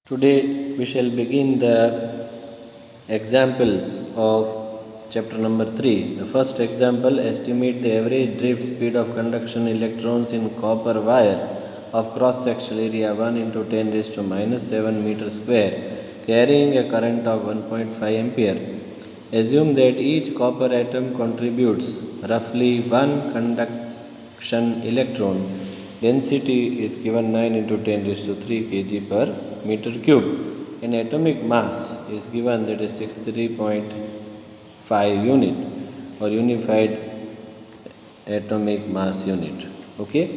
Today we shall begin the examples of chapter number 3. The first example, estimate the average drift speed of conduction electrons in copper wire of cross sectional area 1 into 10 raised to minus 7 meter square carrying a current of 1.5 ampere. Assume that each copper atom contributes roughly 1 conduction electron. Density is given 9 into 10 raised to 3 kg per meter cube. An atomic mass is given, that is 63.5 unit or unified atomic mass unit. Okay.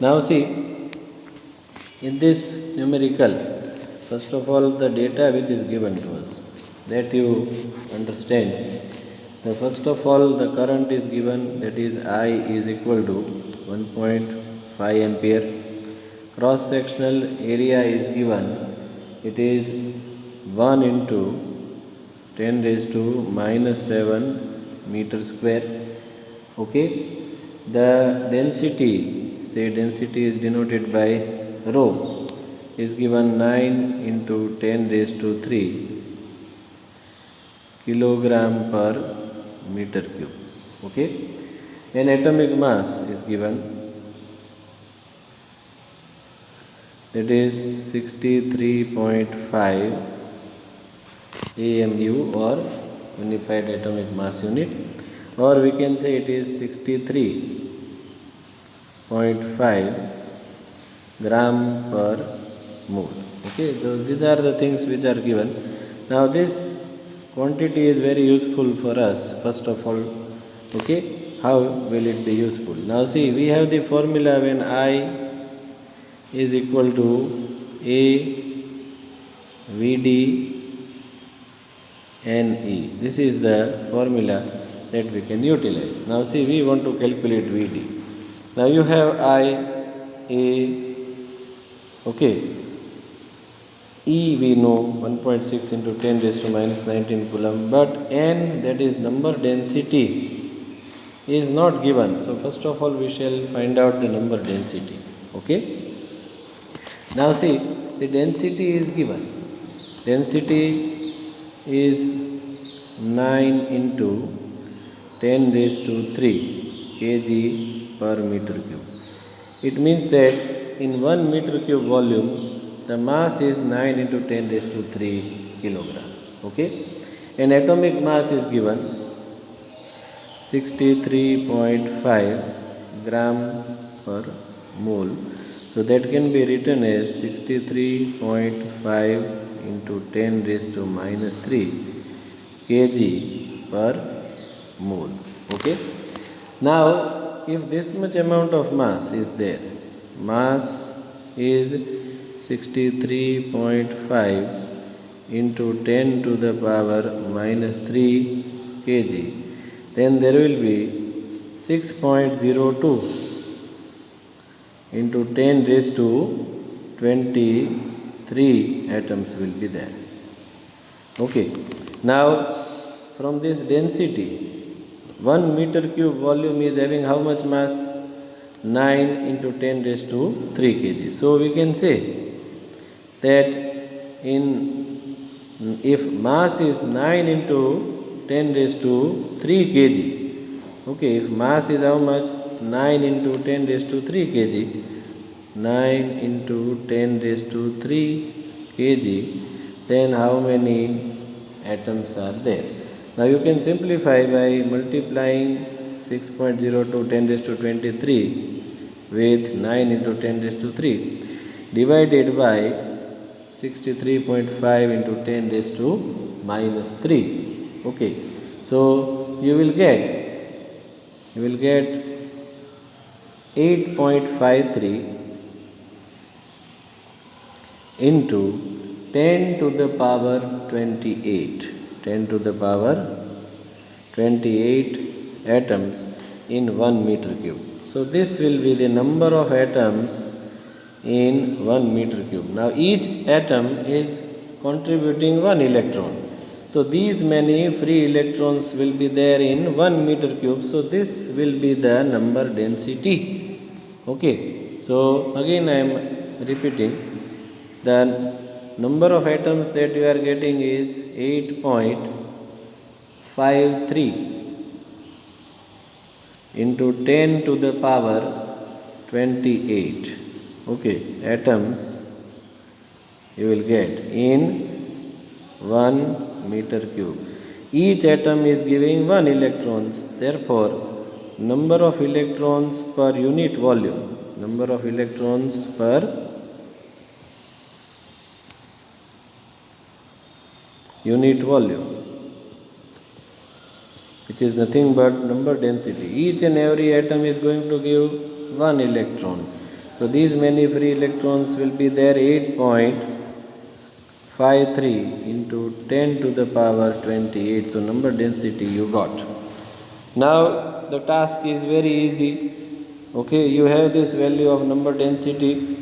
Now see, in this numerical, first of all the data which is given to us, that you understand. The first of all the current is given, that is I is equal to 1.5 ampere. Cross sectional area is given, it is 1 into 10 raised to minus 7 meter square. Okay. The density, say density is denoted by rho, is given 9 into 10 raised to 3 kilogram per meter cube. Okay. An atomic mass is given, that is 63.5 AMU or unified atomic mass unit, or we can say it is 63.5 gram per mole. Okay, so these are the things which are given. Now this quantity is very useful for us, first of all. Okay, how will it be useful? Now see, we have the formula when I is equal to A VD NE. This is the formula that we can utilize. Now see, we want to calculate VD. Now you have I, A, okay. E we know 1.6 into 10 raised to minus 19 coulomb, but N, that is number density, is not given. So first of all we shall find out the number density. Okay. Now see, the density is given. Density is 9 into 10 raised to 3 kg per meter cube. It means that in 1 meter cube volume, the mass is 9 into 10 raised to 3 kilogram. Okay. An atomic mass is given 63.5 gram per mole. So that can be written as 63.5 into 10 raised to minus 3 kg per mole. Okay. Now if this much amount of mass is there, mass is 63.5 into 10 to the power minus 3 kg, then there will be 6.02 into 10 raised to 23 atoms will be there. Okay. Now from this density, 1 meter cube volume is having how much mass? 9 into 10 raised to 3 kg. So we can say that if mass is 9 into 10 raised to 3 kg, okay, if mass is how much? 9 into 10 raised to 3 kg, 9 into 10 raised to 3 kg, then how many atoms are there? Now you can simplify by multiplying 6.02 10 raised to 23 with 9 into 10 raised to 3 divided by 63.5 into 10 raised to minus 3. Okay. So you will get 8.53 into 10 to the power 28. 10 to the power 28 atoms in 1 meter cube. So this will be the number of atoms in 1 meter cube. Now each atom is contributing 1 electron. So these many free electrons will be there in 1 meter cube. So this will be the number density. Okay. So again I am repeating, the number of atoms that you are getting is 8.53 into 10 to the power 28. Okay, atoms you will get in 1 meter cube. Each atom is giving 1 electrons. Therefore, number of electrons per unit volume, number of electrons per unit volume, which is nothing but number density. Each and every atom is going to give 1 electron. So these many free electrons will be there, 8.53 into 10 to the power 28. So number density you got. Now the task is very easy. Okay, you have this value of number density.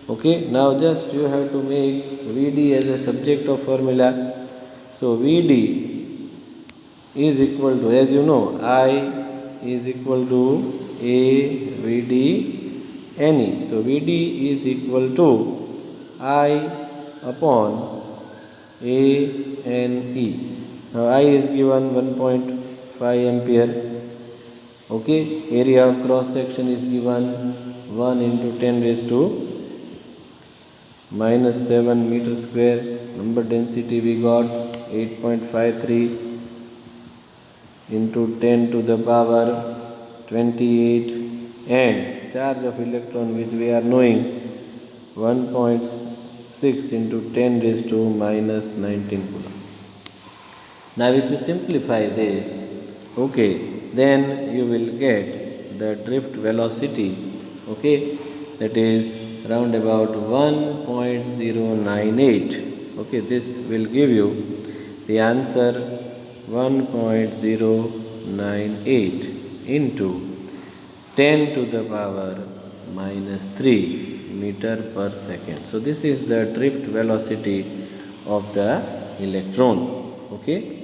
Okay, now just you have to make Vd as a subject of formula. So Vd is equal to, as you know, I is equal to A Vd Ne. So Vd is equal to I upon A Ne. Now I is given 1.5 ampere. Okay, area of cross section is given 1 into 10 raised to minus 7 meter square. Number density we got 8.53 into 10 to the power 28, and charge of electron which we are knowing 1.6 into 10 raised to minus 19 coulomb. Now if you simplify this, okay, then you will get the drift velocity, okay, that is round about 1.098. Okay, this will give you the answer 1.098 into 10 to the power minus 3 meter per second. So this is the drift velocity of the electron. Okay.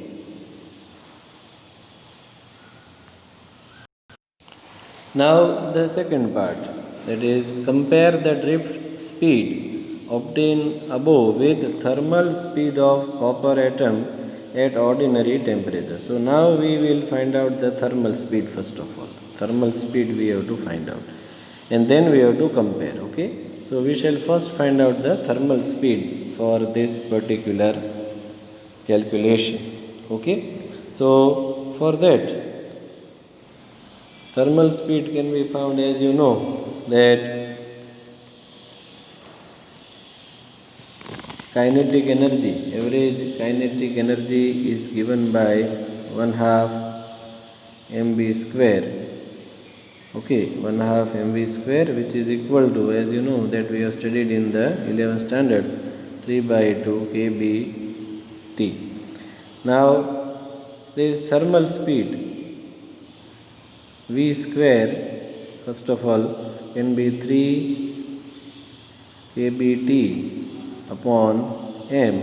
Now the second part, that is compare the drift speed obtained above with thermal speed of copper atom at ordinary temperature. So now we will find out the thermal speed first of all. Thermal speed we have to find out, and then we have to compare. Okay. So we shall first find out the thermal speed for this particular calculation. Okay. So for that, thermal speed can be found, as you know, that kinetic energy, average kinetic energy is given by 1/2 mv square. Okay, 1/2 mv square, which is equal to, as you know, that we have studied in the 11th standard, 3/2 kBT. Now this thermal speed V square, first of all, can be 3 kBT upon m.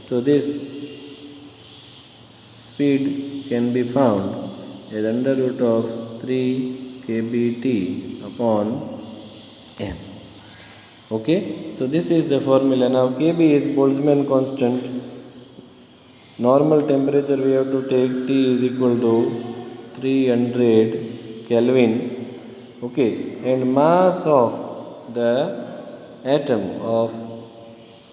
So this speed can be found as under root of 3 kBT upon m. Okay, so this is the formula. Now kB is Boltzmann constant. Normal temperature we have to take, T is equal to 300 Kelvin. Okay, and mass of the atom of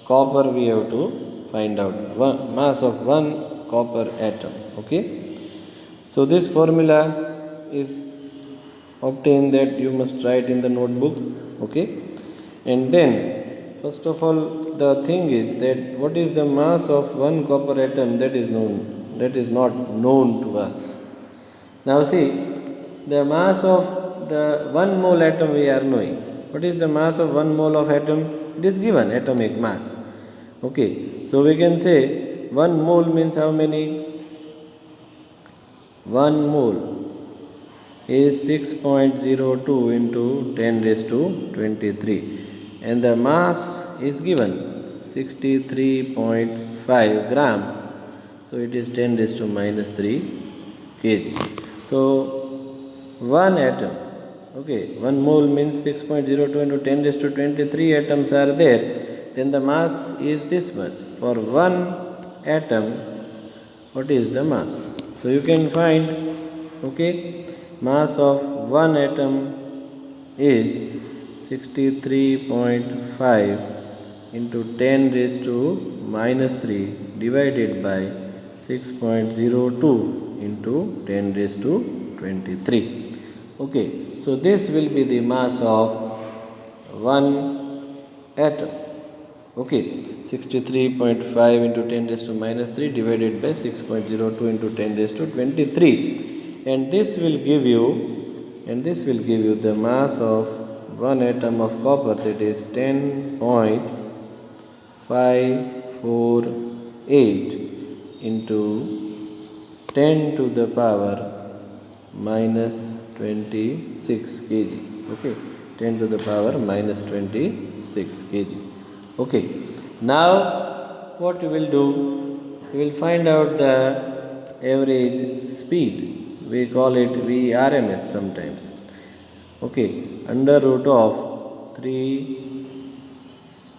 copper we have to find out. Mass of one copper atom. Okay, so this formula is obtained, that you must write in the notebook. Okay, and then first of all the thing is that what is the mass of one copper atom, that is known, that is not known to us. Now see, the mass of the 1 mole atom we are knowing. What is the mass of 1 mole of atom? It is given, atomic mass. Okay, so we can say 1 mole means how many? 1 mole is 6.02 into 10 raised to 23, and the mass is given 63.5 gram. So it is 10 raised to minus 3 kg. So 1 atom, okay, 1 mole means 6.02 into 10 raised to 23 atoms are there. then the mass is this much. For one atom, what is the mass? So you can find, okay, mass of one atom is 63.5 into 10 raised to minus 3 divided by 6.02 into 10 raised to 23. Okay, so this will be the mass of one atom. Okay, 63.5 into 10 raised to minus 3 divided by 6.02 into 10 raised to 23, and this will give you the mass of one atom of copper, that is 10.548 into 10 to the power minus 26 kg. Okay, 10 to the power minus 26 kg. Okay, now what you will do, you will find out the average speed. We call it VRMS sometimes. Okay, under root of 3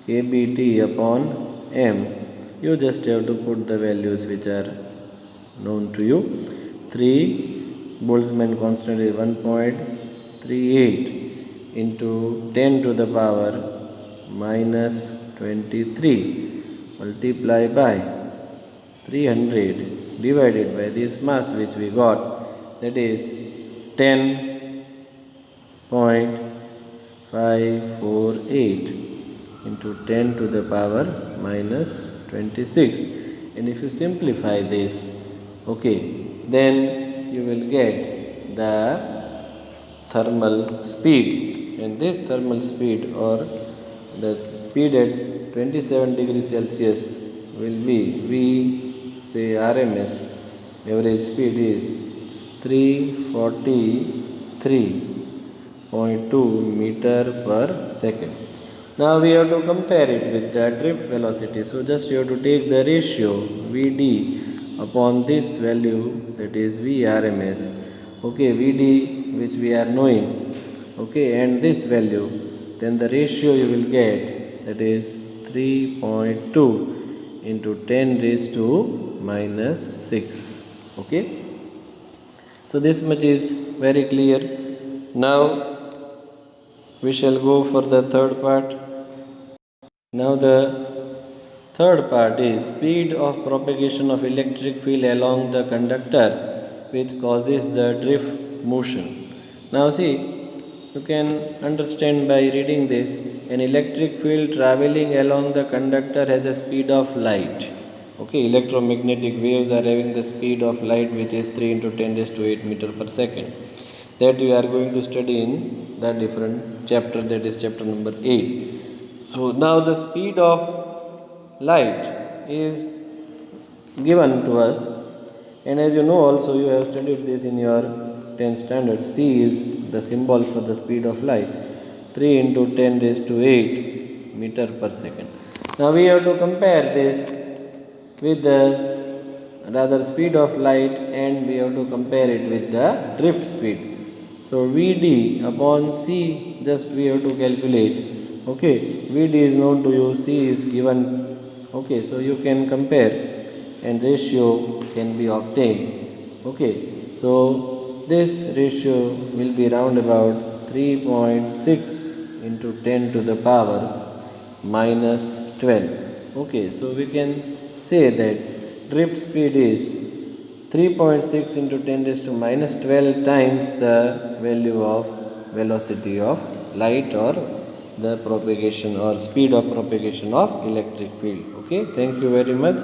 kBT upon m. You just have to put the values which are known to you. 3 Boltzmann constant is 1.38 into 10 to the power minus 23 multiply by 300 divided by this mass which we got, that is 10.548 into 10 to the power minus 26. And if you simplify this, okay, then you will get the thermal speed, and this thermal speed or the speed at 27 degrees Celsius will be, we say RMS, average speed is 343.2 meter per second. Now we have to compare it with the drift velocity. So just you have to take the ratio Vd upon this value, that is Vrms. Okay, Vd which we are knowing, okay, and this value, then the ratio you will get, that is 3.2 into 10 raised to minus 6. Okay, so this much is very clear. Now we shall go for the third part. Now the third part is speed of propagation of electric field along the conductor which causes the drift motion. Now see, you can understand by reading this. An electric field traveling along the conductor has a speed of light. Okay, electromagnetic waves are having the speed of light which is 3 into 10 raised to 8 meter per second. That we are going to study in the different chapter, that is chapter number 8. So now the speed of light is given to us, and as you know also, you have studied this in your 10th standard. C is the symbol for the speed of light, 3 into 10 raised to 8 meter per second. Now we have to compare this with the speed of light, and we have to compare it with the drift speed. So Vd upon C, just we have to calculate. Okay, Vd is known to you, C is given. Okay, so you can compare and ratio can be obtained. Okay, so this ratio will be round about 3.6 into 10 to the power minus 12. Okay, so we can say that drift speed is 3.6 into 10 raised to minus 12 times the value of velocity of light, or the propagation or speed of propagation of electric field. Okay, thank you very much.